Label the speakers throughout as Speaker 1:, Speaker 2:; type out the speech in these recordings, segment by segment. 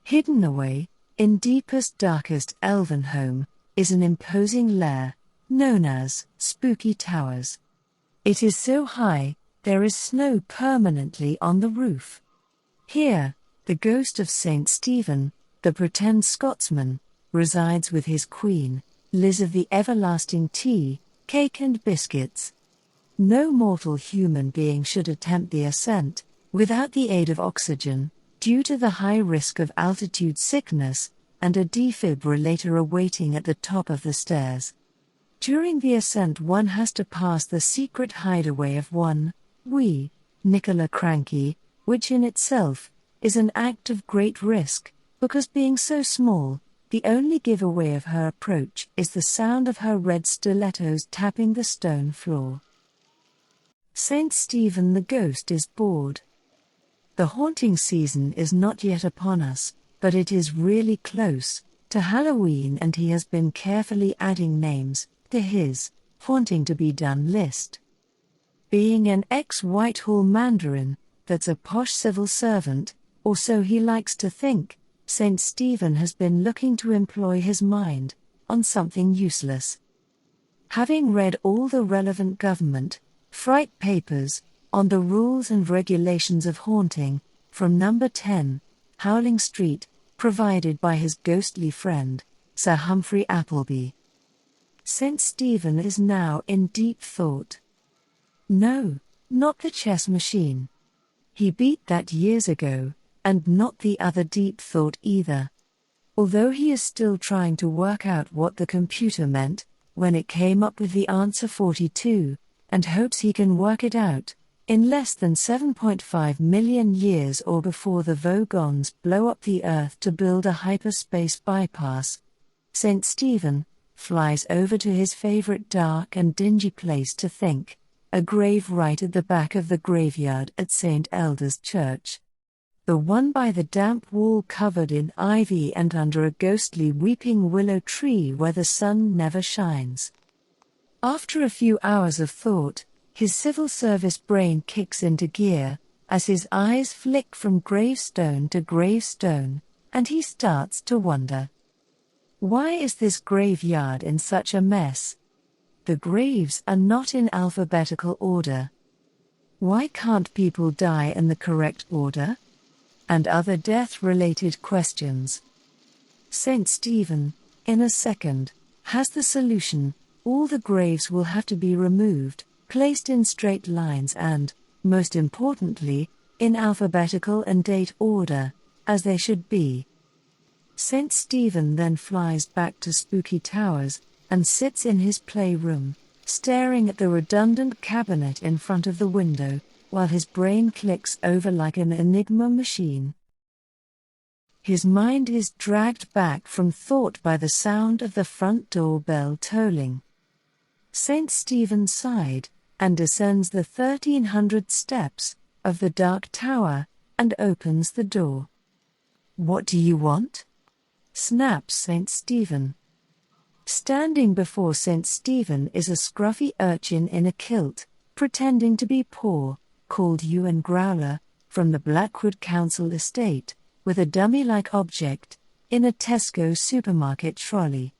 Speaker 1: Hidden away, in deepest darkest Elvenhome, is an imposing lair, known as Spooky Towers. It is so high, there is snow permanently on the roof. Here, the ghost of Saint Stephen, the pretend Scotsman, resides with his queen, Liz of the everlasting tea, cake and biscuits. No mortal human being should attempt the ascent, without the aid of oxygen, due to the high risk of altitude sickness, and a defibrillator awaiting at the top of the stairs. During the ascent one has to pass the secret hideaway of one, wee, Nicola Cranky, which in itself, is an act of great risk, because being so small, the only giveaway of her approach is the sound of her red stilettos tapping the stone floor. Saint Stephen the ghost is bored. The haunting season is not yet upon us, but it is really close to Halloween, and he has been carefully adding names to his haunting to be done list. Being an ex-Whitehall mandarin, that's a posh civil servant, or so he likes to think, Saint Stephen has been looking to employ his mind on something useless. Having read all the relevant government fright papers on the rules and regulations of haunting, from number 10, Howling Street, provided by his ghostly friend, Sir Humphrey Appleby, Saint Stephen is now in deep thought. No, not the chess machine. He beat that years ago, and not the other deep thought either. Although he is still trying to work out what the computer meant when it came up with the answer 42, and hopes he can work it out in less than 7.5 million years or before the Vogons blow up the Earth to build a hyperspace bypass, St. Stephen flies over to his favorite dark and dingy place to think, a grave right at the back of the graveyard at St. Elda's Church. The one by the damp wall covered in ivy and under a ghostly weeping willow tree where the sun never shines. After a few hours of thought, his civil service brain kicks into gear, as his eyes flick from gravestone to gravestone, and he starts to wonder. Why is this graveyard in such a mess? The graves are not in alphabetical order. Why can't people die in the correct order? And other death-related questions. St. Stephen, in a second, has the solution. All the graves will have to be removed, placed in straight lines and, most importantly, in alphabetical and date order, as they should be. St. Stephen then flies back to Spooky Towers, and sits in his playroom, staring at the redundant cabinet in front of the window, while his brain clicks over like an Enigma machine. His mind is dragged back from thought by the sound of the front door bell tolling. St. Stephen sighed, and descends the 1,300 steps of the dark tower, and opens the door. "What do you want?" snaps St. Stephen. Standing before St. Stephen is a scruffy urchin in a kilt, pretending to be poor, called Ewan Growler, from the Blackwood Council estate, with a dummy-like object, in a Tesco supermarket trolley.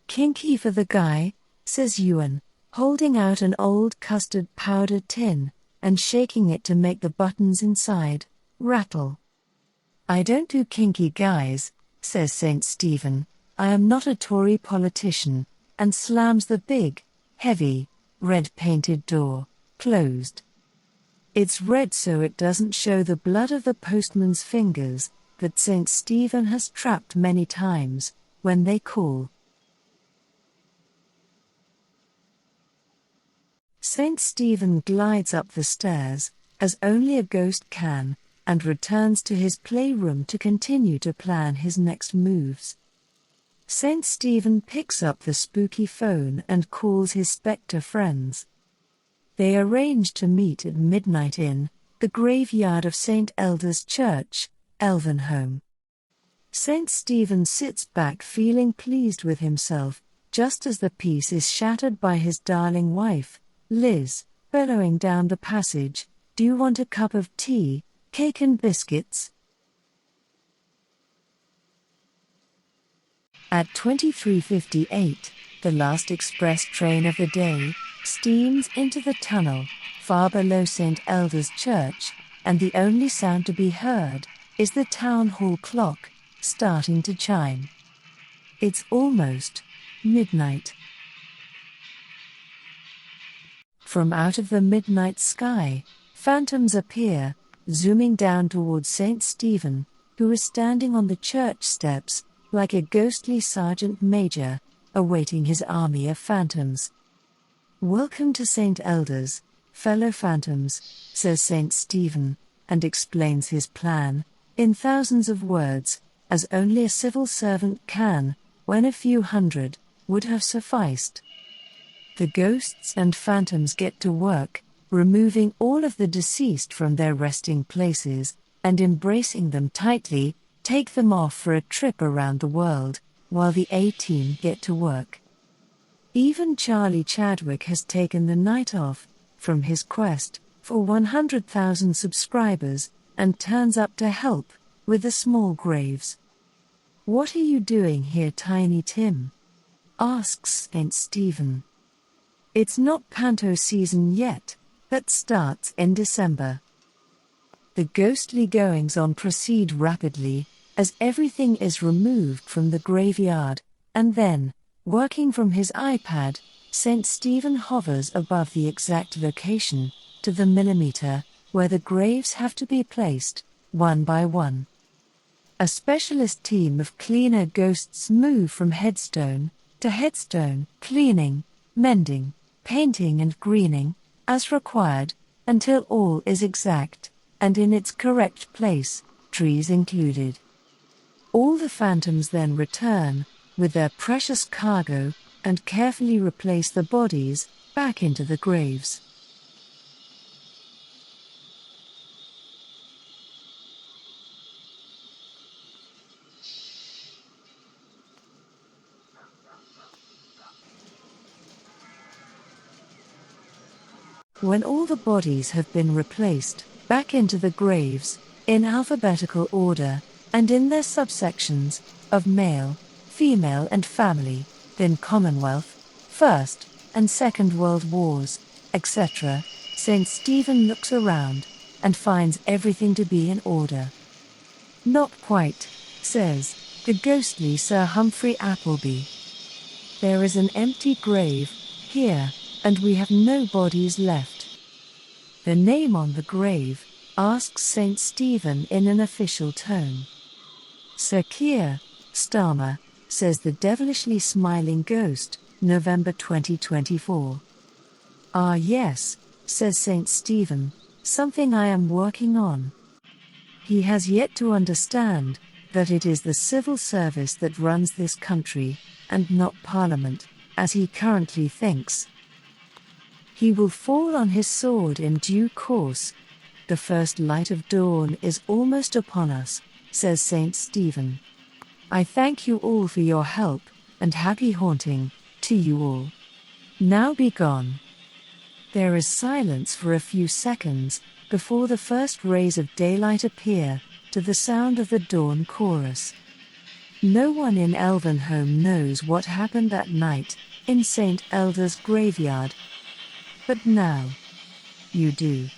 Speaker 1: "Kinky for the guy," says Ewan, holding out an old custard powder tin, and shaking it to make the buttons inside rattle. "I don't do kinky guys," says St. Stephen. "I am not a Tory politician," and slams the big, heavy, red-painted door closed. It's red so it doesn't show the blood of the postman's fingers that St. Stephen has trapped many times when they call. St. Stephen glides up the stairs, as only a ghost can, and returns to his playroom to continue to plan his next moves. St. Stephen picks up the spooky phone and calls his spectre friends. They arrange to meet at midnight in the graveyard of St. Elda's Church, Elvenhome. St. Stephen sits back feeling pleased with himself, just as the peace is shattered by his darling wife, Liz, bellowing down the passage, "Do you want a cup of tea, cake and biscuits?" At 23:58, the last express train of the day steams into the tunnel, far below St. Elda's Church, and the only sound to be heard is the town hall clock starting to chime. It's almost midnight. From out of the midnight sky, phantoms appear, zooming down towards St. Stephen, who is standing on the church steps, like a ghostly sergeant major, awaiting his army of phantoms. "Welcome to St. Elda's, fellow phantoms," says St. Stephen, and explains his plan, in thousands of words, as only a civil servant can, when a few hundred would have sufficed. The ghosts and phantoms get to work, removing all of the deceased from their resting places, and embracing them tightly, take them off for a trip around the world, while the A-team get to work. Even Charlie Chadwick has taken the night off from his quest for 100,000 subscribers, and turns up to help with the small graves. "What are you doing here, Tiny Tim?" asks St. Stephen. "It's not panto season yet, that starts in December." The ghostly goings-on proceed rapidly, as everything is removed from the graveyard, and then, working from his iPad, St. Stephen hovers above the exact location, to the millimeter, where the graves have to be placed, one by one. A specialist team of cleaner ghosts move from headstone to headstone, cleaning, mending, painting and greening, as required, until all is exact, and in its correct place, trees included. All the phantoms then return, with their precious cargo, and carefully replace the bodies back into the graves. When all the bodies have been replaced back into the graves, in alphabetical order, and in their subsections of male, female and family, then Commonwealth, First and Second World Wars, etc., St. Stephen looks around and finds everything to be in order. "Not quite," says the ghostly Sir Humphrey Appleby. "There is an empty grave here, and we have no bodies left." "The name on the grave?" asks St. Stephen in an official tone. "Sir Keir Starmer," says the devilishly smiling ghost, November 2024. "Ah yes," says St. Stephen, "something I am working on." He has yet to understand that it is the civil service that runs this country, and not Parliament, as he currently thinks. He will fall on his sword in due course. "The first light of dawn is almost upon us," says St. Stephen. "I thank you all for your help, and happy haunting to you all. Now be gone." There is silence for a few seconds, before the first rays of daylight appear, to the sound of the dawn chorus. No one in Elvenhome knows what happened that night, in St. Elda's graveyard. But now, you do.